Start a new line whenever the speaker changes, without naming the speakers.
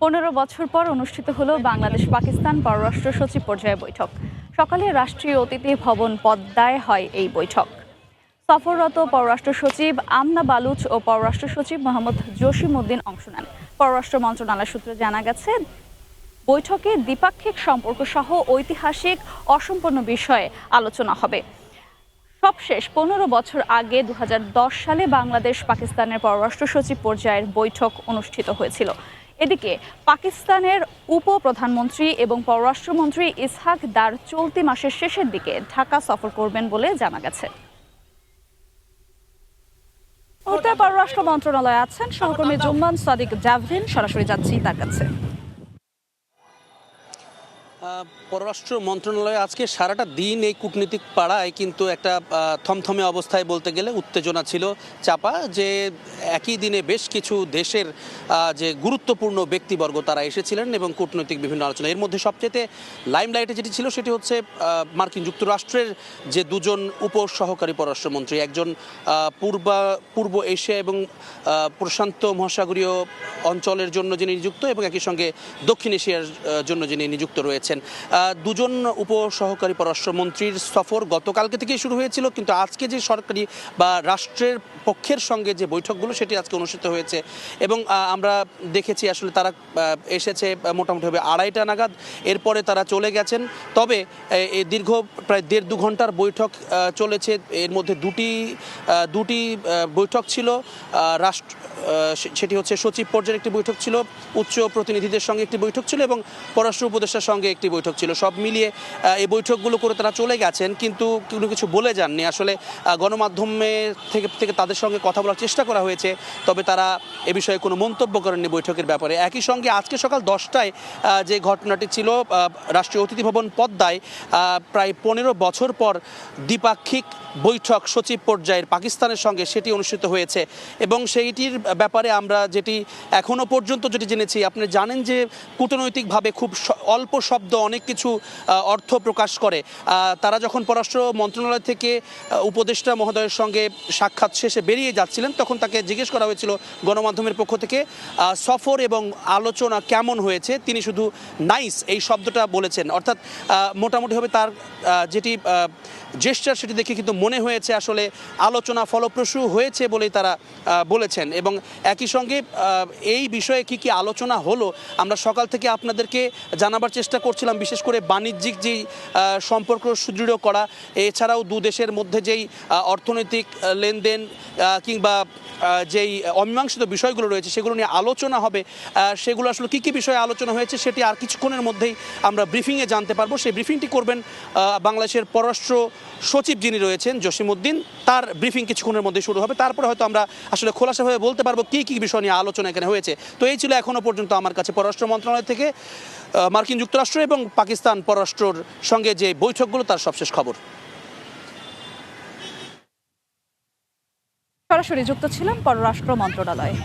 15 বছর পর অনুষ্ঠিত হলো বাংলাদেশ পাকিস্তান পররাষ্ট্র সচিব পর্যায়ে বৈঠক। সকালে রাষ্ট্রীয় অতিথি ভবন পদ্মায় হয় এই বৈঠক। সফররত পররাষ্ট্র সচিব আমনা বালুচ ও পররাষ্ট্র সচিব মোহাম্মদ জসিম উদ্দিন অংশ নেন। পররাষ্ট্র মন্ত্রণালয় সূত্রে জানা গেছে, বৈঠকে দ্বিপাক্ষিক সম্পর্ক সহ ঐতিহাসিক অসম্পূর্ণ বিষয়ে আলোচনা হবে। সবশেষ 15 বছর আগে 2010 সালে বাংলাদেশ পাকিস্তানের পররাষ্ট্র সচিব পর্যায়ের বৈঠক অনুষ্ঠিত হয়েছিল। এদিকে পাকিস্তানের উপপ্রধানমন্ত্রী এবং পররাষ্ট্রমন্ত্রী ইসহাক দার চলতি মাসের শেষের দিকে ঢাকা সফর করবেন বলে জানা গেছে। পররাষ্ট্র মন্ত্রণালয়ে আছেন সহকর্মী জুম্মান সাদিক জাভরিন, সরাসরি যাচ্ছি তার কাছে।
পররাষ্ট্র মন্ত্রণালয়ে আজকে সারাটা দিন এই কূটনীতিক পাড়ায় কিন্তু একটা থমথমে অবস্থায় বলতে গেলে উত্তেজনা ছিল চাপা, যে একই দিনে বেশ কিছু দেশের যে গুরুত্বপূর্ণ ব্যক্তিবর্গ তারা এসেছিলেন এবং কূটনৈতিক বিভিন্ন আলোচনা। এর মধ্যে সবচেয়ে লাইমলাইটে যেটি ছিল সেটি হচ্ছে মার্কিন যুক্তরাষ্ট্রের যে দুজন উপসহকারী পররাষ্ট্রমন্ত্রী, একজন পূর্ব এশিয়া এবং প্রশান্ত মহাসাগরীয় অঞ্চলের জন্য যিনি নিযুক্ত এবং একই সঙ্গে দক্ষিণ এশিয়ার জন্য যিনি নিযুক্ত রয়েছেন। দুজন উপসহকারী পররাষ্ট্রমন্ত্রীর সফর গতকালকে থেকেই শুরু হয়েছিল, কিন্তু আজকে যে সরকারি বা রাষ্ট্রের পক্ষের সঙ্গে যে বৈঠকগুলো সেটি আজকে অনুষ্ঠিত হয়েছে এবং আমরা দেখেছি আসলে তারা এসেছে মোটামুটিভাবে 2:30 নাগাদ। এরপরে তারা চলে গেছেন। তবে এই দীর্ঘ প্রায় 1.5-2 ঘন্টার বৈঠক চলেছে। এর মধ্যে দুটি বৈঠক ছিল সেটি হচ্ছে সচিব পর্যায়ের একটি বৈঠক ছিল, উচ্চ প্রতিনিধিদের সঙ্গে একটি বৈঠক ছিল এবং পররাষ্ট্র উপদেষ্টার সঙ্গে একটি বৈঠক ছিল। সব মিলিয়ে এই বৈঠকগুলো করে তারা চলে গেছেন, কিন্তু কোনো কিছু বলে যাননি। আসলে গণমাধ্যমে থেকে তাদের সঙ্গে কথা বলার চেষ্টা করা হয়েছে, তবে তারা এ বিষয়ে কোনো মন্তব্য করেননি বৈঠকের ব্যাপারে। একই সঙ্গে আজকে সকাল 10টায় যে ঘটনাটি ছিল, রাষ্ট্রীয় অতিথি ভবন পদ্মায় প্রায় 15 বছর পর দ্বিপাক্ষিক বৈঠক সচিব পর্যায়ের পাকিস্তানের সঙ্গে সেটি অনুষ্ঠিত হয়েছে এবং সেইটির ব্যাপারে আমরা যেটি এখনও পর্যন্ত যেটি জেনেছি, আপনি জানেন যে কূটনৈতিকভাবে খুব অল্প শব্দ অনেক কিছু অর্থ প্রকাশ করে। তারা যখন পররাষ্ট্র মন্ত্রণালয় থেকে উপদেষ্টা মহোদয়ের সঙ্গে সাক্ষাৎ শেষে বেরিয়ে যাচ্ছিলেন, তখন তাকে জিজ্ঞেস করা হয়েছিল গণমাধ্যমের পক্ষ থেকে সফর এবং আলোচনা কেমন হয়েছে। তিনি শুধু নাইস এই শব্দটা বলেছেন, অর্থাৎ মোটামুটিভাবে তার যেটি জেস্টার সেটি দেখে কিন্তু মনে হয়েছে আসলে আলোচনা ফলপ্রসূ হয়েছে বলেই তারা বলেছেন। এবং একই সঙ্গে এই বিষয়ে কি কি আলোচনা হলো আমরা সকাল থেকে আপনাদেরকে জানাবার চেষ্টা করছিলাম, বিশেষ করে বাণিজ্যিক যেই সম্পর্ক সুদৃঢ় করা, এছাড়াও দু দেশের মধ্যে যেই অর্থনৈতিক লেনদেন কিংবা যেই অমীমাংসিত বিষয়গুলো রয়েছে সেগুলো নিয়ে আলোচনা হবে। সেগুলো আসলে কী কী বিষয়ে আলোচনা হয়েছে সেটি আর কিছুক্ষণের মধ্যেই আমরা ব্রিফিংয়ে জানতে পারবো। সেই ব্রিফিংটি করবেন বাংলাদেশের পররাষ্ট্র সচিব যিনি রয়েছেন জসিম উদ্দিন, তার ব্রিফিং কিছুক্ষণের মধ্যে শুরু হবে। তারপরে হয়তো আমরা আসলে খোলাসাভাবে বলতে পারবো কী কী বিষয় নিয়ে আলোচনা এখানে হয়েছে। তো এই ছিল এখনও পর্যন্ত আমার কাছে পররাষ্ট্র মন্ত্রণালয় থেকে মার্কিন যুক্তরাষ্ট্র এবং পাকিস্তান পররাষ্ট্রর সঙ্গে যে বৈঠকগুলো তার সবশেষ খবর।
সরাসরি যুক্ত ছিলাম পররাষ্ট্র মন্ত্রণালয়ে।